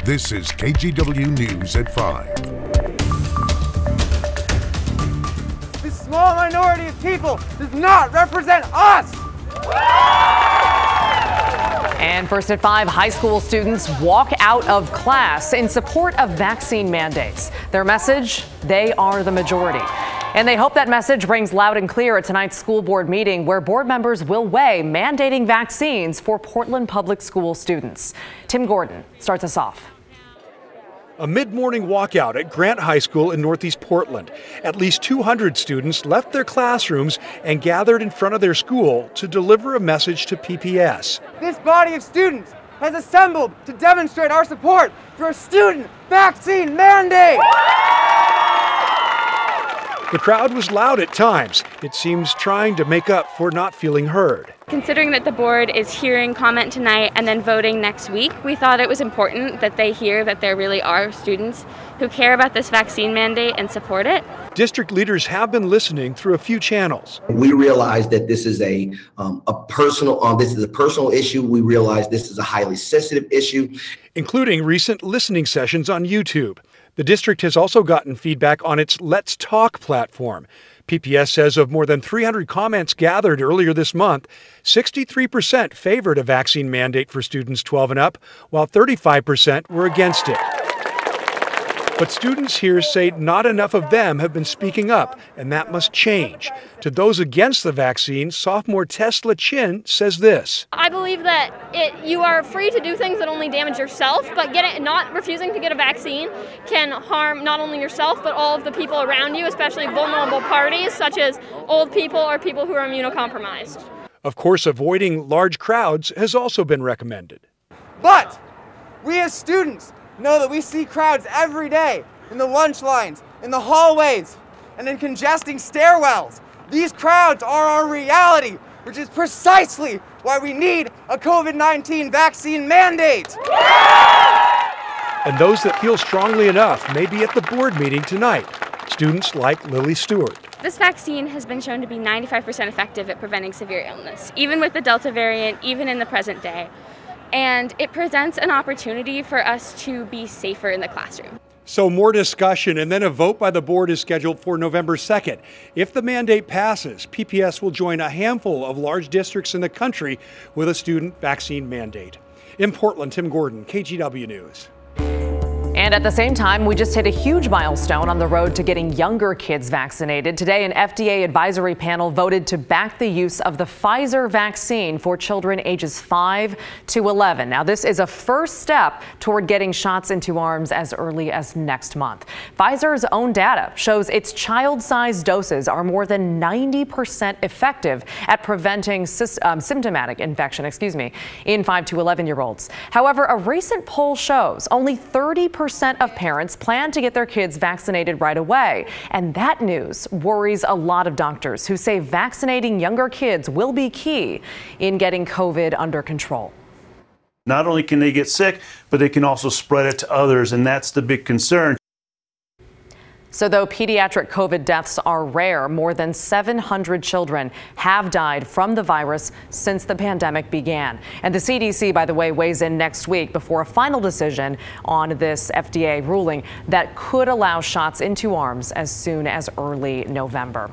This is KGW News at 5. This small minority of people does not represent us! And first at 5, high school students walk out of class in support of vaccine mandates. Their message, they are the majority. And they hope that message rings loud and clear at tonight's school board meeting, where board members will weigh mandating vaccines for Portland Public School students. Tim Gordon starts us off. A mid-morning walkout at Grant High School in Northeast Portland. At least 200 students left their classrooms and gathered in front of their school to deliver a message to PPS. This body of students has assembled to demonstrate our support for a student vaccine mandate! The crowd was loud at times. It seems trying to make up for not feeling heard. Considering that the board is hearing comment tonight and then voting next week, we thought it was important that they hear that there really are students who care about this vaccine mandate and support it. District leaders have been listening through a few channels. We realize that this is a personal issue. We realize this is a highly sensitive issue, including recent listening sessions on YouTube. The district has also gotten feedback on its Let's Talk platform. PPS says of more than 300 comments gathered earlier this month, 63% favored a vaccine mandate for students 12 and up, while 35% were against it. But students here say not enough of them have been speaking up, and that must change. To those against the vaccine, sophomore Tesla Chin says this. I believe that you are free to do things that only damage yourself, but not refusing to get a vaccine can harm not only yourself, but all of the people around you, especially vulnerable parties, such as old people or people who are immunocompromised. Of course, avoiding large crowds has also been recommended. But we as students know that we see crowds every day in the lunch lines, in the hallways, and in congesting stairwells. These crowds are our reality, which is precisely why we need a COVID-19 vaccine mandate. And those that feel strongly enough may be at the board meeting tonight. Students like Lily Stewart. This vaccine has been shown to be 95% effective at preventing severe illness, even with the Delta variant, even in the present day. And it presents an opportunity for us to be safer in the classroom. So more discussion and then a vote by the board is scheduled for November 2nd. If the mandate passes, PPS will join a handful of large districts in the country with a student vaccine mandate. In Portland, Tim Gordon, KGW News. And at the same time, we just hit a huge milestone on the road to getting younger kids vaccinated. Today, an FDA advisory panel voted to back the use of the Pfizer vaccine for children ages 5 to 11. Now, this is a first step toward getting shots into arms as early as next month. Pfizer's own data shows its child-sized doses are more than 90% effective at preventing symptomatic infection, in 5 to 11-year-olds. However, a recent poll shows only 30% of parents plan to get their kids vaccinated right away. And that news worries a lot of doctors who say vaccinating younger kids will be key in getting COVID under control. Not only can they get sick, but they can also spread it to others, and that's the big concern. So though pediatric COVID deaths are rare, more than 700 children have died from the virus since the pandemic began. And the CDC, by the way, weighs in next week before a final decision on this FDA ruling that could allow shots into arms as soon as early November.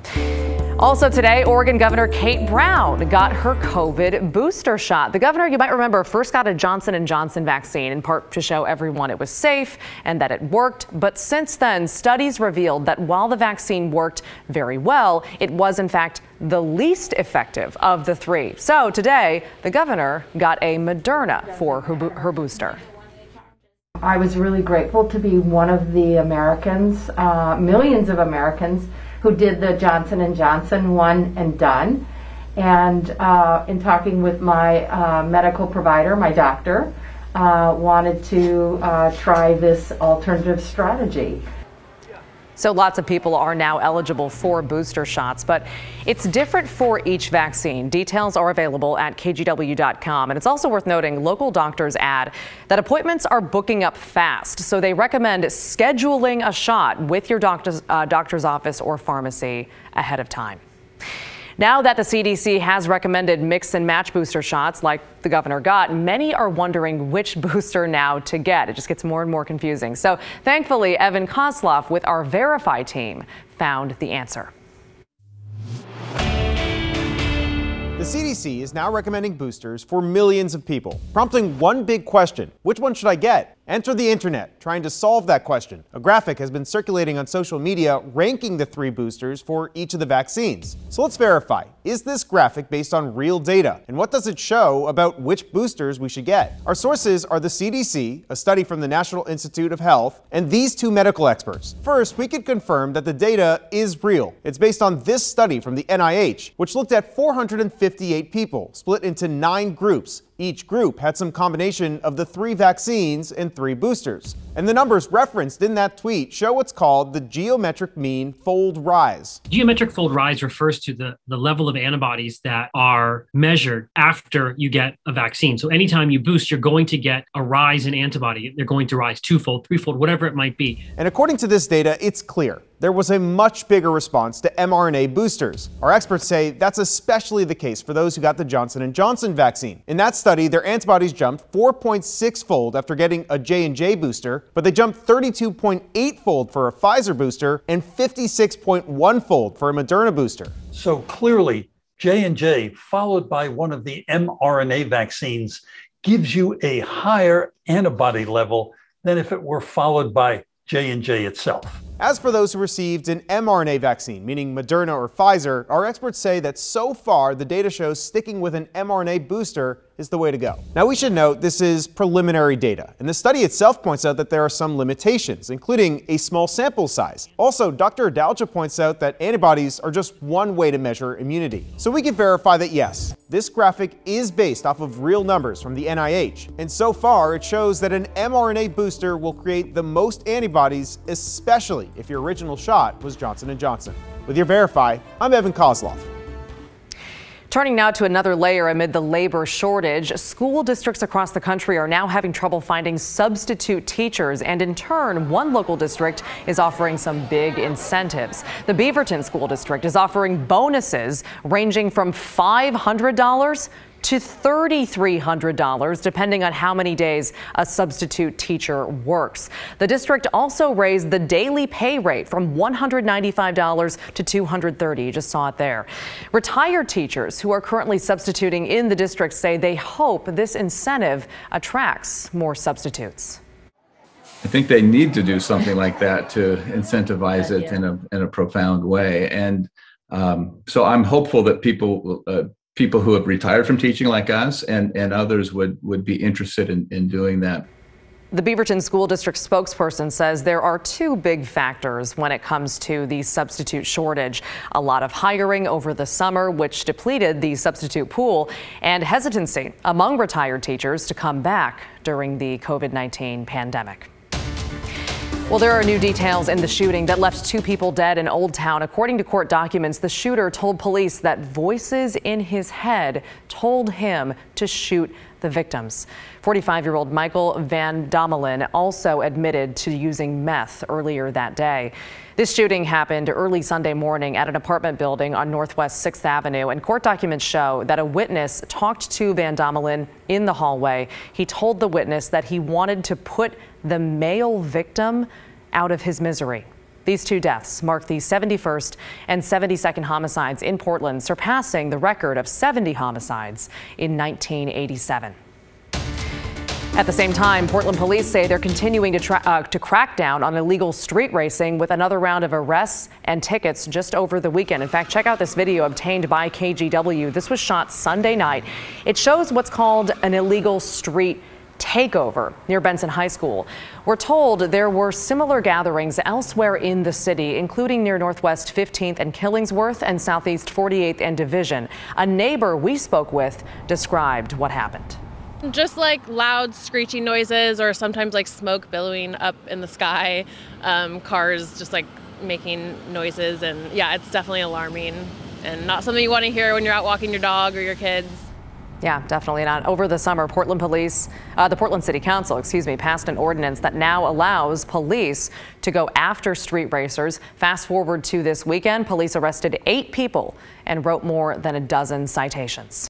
Also today, Oregon Governor Kate Brown got her COVID booster shot. The governor, you might remember, first got a Johnson & Johnson vaccine, in part to show everyone it was safe and that it worked. But since then, studies revealed that while the vaccine worked very well, it was in fact the least effective of the three. So today, the governor got a Moderna for her booster. I was really grateful to be one of the Americans, millions of Americans, who did the Johnson & Johnson one and done. And in talking with my medical provider, my doctor, wanted to try this alternative strategy. So lots of people are now eligible for booster shots, but it's different for each vaccine. Details are available at KGW.com. And it's also worth noting local doctors add that appointments are booking up fast. So they recommend scheduling a shot with your doctor's office or pharmacy ahead of time. Now that the CDC has recommended mix and match booster shots like the governor got, many are wondering which booster now to get. It just gets more and more confusing. So thankfully, Evan Kozloff with our Verify team found the answer. The CDC is now recommending boosters for millions of people, prompting one big question: which one should I get? Enter the internet, trying to solve that question. A graphic has been circulating on social media ranking the 3 boosters for each of the vaccines. So let's verify. Is this graphic based on real data? And what does it show about which boosters we should get? Our sources are the CDC, a study from the National Institute of Health, and these 2 medical experts. First, we could confirm that the data is real. It's based on this study from the NIH, which looked at 458 people, split into 9 groups. Each group had some combination of the 3 vaccines and 3 boosters. And the numbers referenced in that tweet show what's called the geometric mean fold rise. Geometric fold rise refers to the level of antibodies that are measured after you get a vaccine. So anytime you boost, you're going to get a rise in antibody. They're going to rise 2-fold, 3-fold, whatever it might be. And according to this data, it's clear there was a much bigger response to mRNA boosters. Our experts say that's especially the case for those who got the Johnson & Johnson vaccine. In that study, their antibodies jumped 4.6-fold after getting a J&J booster, but they jumped 32.8-fold for a Pfizer booster and 56.1-fold for a Moderna booster. So clearly, J&J, followed by one of the mRNA vaccines, gives you a higher antibody level than if it were followed by J&J itself. As for those who received an mRNA vaccine, meaning Moderna or Pfizer, our experts say that so far the data shows sticking with an mRNA booster is the way to go. Now we should note this is preliminary data, and the study itself points out that there are some limitations, including a small sample size. Also, Dr. Adalja points out that antibodies are just one way to measure immunity. So we can verify that yes, this graphic is based off of real numbers from the NIH, and so far it shows that an mRNA booster will create the most antibodies, especially if your original shot was Johnson & Johnson. With your Verify, I'm Evan Kozloff. Turning now to another layer amid the labor shortage, school districts across the country are now having trouble finding substitute teachers, and in turn, one local district is offering some big incentives. The Beaverton School District is offering bonuses ranging from $500 to $3,300, depending on how many days a substitute teacher works. The district also raised the daily pay rate from $195 to $230. You just saw it there. Retired teachers who are currently substituting in the district say they hope this incentive attracts more substitutes. I think they need to do something like that to incentivize it in a profound way. And so I'm hopeful that people who have retired from teaching like us and others would be interested in doing that. The Beaverton School District spokesperson says there are 2 big factors when it comes to the substitute shortage: a lot of hiring over the summer, which depleted the substitute pool, and hesitancy among retired teachers to come back during the COVID-19 pandemic. Well, there are new details in the shooting that left 2 people dead in Old Town. According to court documents, the shooter told police that voices in his head told him to shoot the victims. 45-year-old Michael Van Domelen also admitted to using meth earlier that day. This shooting happened early Sunday morning at an apartment building on Northwest 6th Avenue, and court documents show that a witness talked to Van Domelen in the hallway. He told the witness that he wanted to put the male victim out of his misery. These 2 deaths mark the 71st and 72nd homicides in Portland, surpassing the record of 70 homicides in 1987. At the same time, Portland police say they're continuing to crack down on illegal street racing with another round of arrests and tickets just over the weekend. In fact, check out this video obtained by KGW. This was shot Sunday night. It shows what's called an illegal street takeover near Benson High School. We're told there were similar gatherings elsewhere in the city, including near Northwest 15th and Killingsworth and Southeast 48th and Division. A neighbor we spoke with described what happened. Just like loud screeching noises, or sometimes like smoke billowing up in the sky, cars just like making noises, and yeah, it's definitely alarming and not something you want to hear when you're out walking your dog or your kids. Yeah, definitely not. Over the summer, the Portland City Council, passed an ordinance that now allows police to go after street racers. Fast forward to this weekend, police arrested 8 people and wrote more than a dozen citations.